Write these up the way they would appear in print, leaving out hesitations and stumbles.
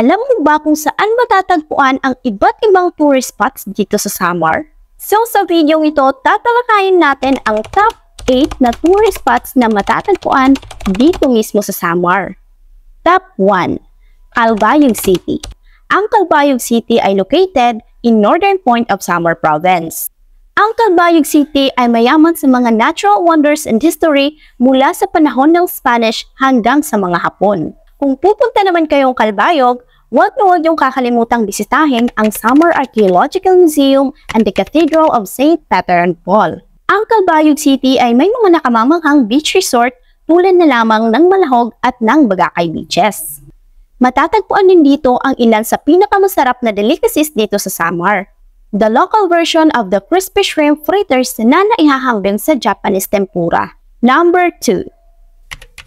Alam mo ba kung saan matatagpuan ang iba't ibang tourist spots dito sa Samar? So sa video ito, tatalakayin natin ang top 8 na tourist spots na matatagpuan dito mismo sa Samar. Top 1. Calbayog City. Ang Calbayog City ay located in northern point of Samar Province. Ang Calbayog City ay mayaman sa mga natural wonders and history mula sa panahon ng Spanish hanggang sa mga Hapon. Kung pupunta naman kayong Calbayog, huwag yung kakalimutang bisitahin ang Samar Archaeological Museum and the Cathedral of St. Peter and Paul. Ang Calbayog City ay may mga nakamamanghang beach resort tulad na lamang ng Malahog at ng Bagakay Beaches. Matatagpuan din dito ang ilan sa pinakamasarap na delicacies dito sa Samar. The local version of the crispy shrimp fritters na naihahambing sa Japanese tempura. Number 2.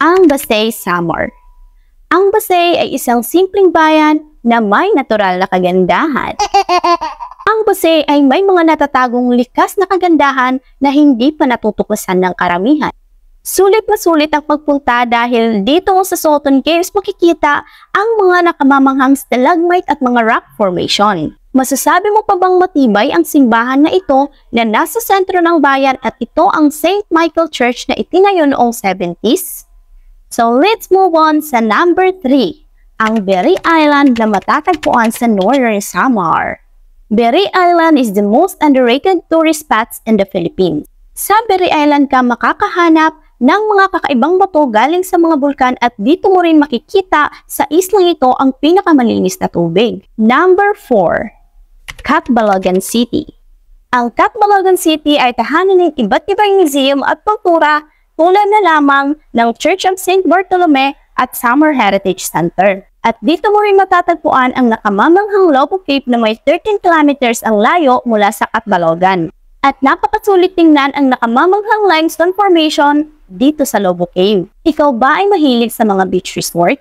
Ang Basay, Samar. Ang Basay ay isang simpleng bayan na may natural na kagandahan. Ang Basay ay may mga natatagong likas na kagandahan na hindi pa natutuklasan ng karamihan. Sulit na sulit ang pagpunta dahil dito sa Sultan Caves makikita ang mga nakamamanghang stalagmite at mga rock formation. Masasabi mo pa bang matibay ang simbahan na ito na nasa sentro ng bayan at ito ang St. Michael Church na itinayo noong 70s? So let's move on sa number 3, ang Berry Island na matatagpuan sa Northern Samar. Berry Island is the most underrated tourist spots in the Philippines. Sa Berry Island ka makakahanap ng mga kakaibang bato galing sa mga bulkan at dito mo rin makikita sa islang ito ang pinakamalinis na tubig. Number 4, Catbalogan City. Ang Catbalogan City ay tahanan ng iba't ibang museum at kultura tulad na lamang ng Church of St. Bartolome at Samar Heritage Center. At dito mo rin matatagpuan ang nakamamanghang Lobo Cave na may 13 kilometers ang layo mula sa Catbalogan. At napakasulit tingnan ang nakamamanghang limestone formation dito sa Lobo Cave. Ikaw ba ay mahilig sa mga beach resort?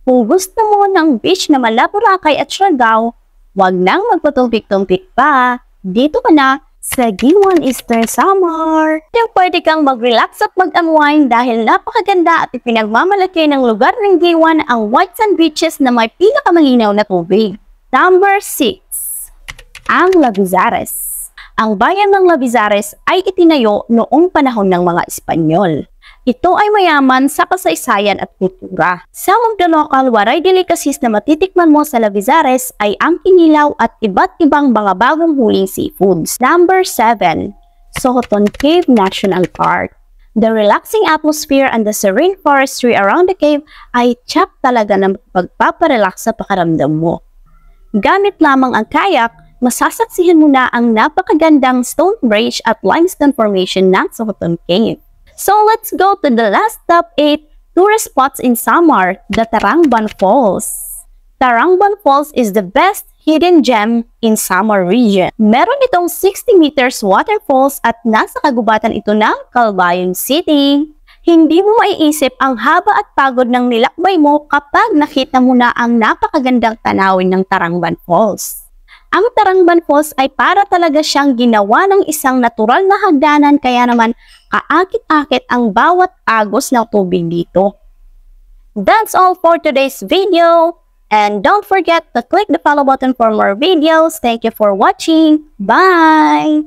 Kung gusto mo ng beach na mala Boracay at Siargao, wag nang magpatumpik-tumpik pa. Dito ka na sa Giwan Eastern Samar. Yung pwede kang mag-relax at mag-unwind dahil napakaganda at ipinagmamalaki ng lugar ng Giwan ang white sand beaches na may pinakamalinaw na tubig. Number 6. Ang Lavizares. Ang bayan ng Lavizares ay itinayo noong panahon ng mga Espanyol. Ito ay mayaman sa kasaysayan at kultura. Some of the local waray delicacies na matitikman mo sa Lavizares ay ang kinilaw at iba't ibang mga bagong huling seafoods. Number 7. Sohoton Cave National Park. The relaxing atmosphere and the serene forestry around the cave ay tiyak talaga na pagpaparelax sa pakiramdam mo. Gamit lamang ang kayak, masasaksihan mo na ang napakagandang stone bridge at limestone formation ng Sohoton Cave. So let's go to the last top 8 tourist spots in Samar, the Tarangban Falls. Tarangban Falls is the best hidden gem in Samar region. Meron itong 60 meters waterfalls at nasa kagubatan ito ng Calbayog City. Hindi mo maiisip ang haba at pagod ng nilakbay mo kapag nakita mo na ang napakagandang tanawin ng Tarangban Falls. Ang Tarangban Falls ay para talaga siyang ginawa ng isang natural na hagdanan kaya naman kaakit-akit ang bawat agos ng tubig dito. That's all for today's video. And don't forget to click the follow button for more videos. Thank you for watching. Bye!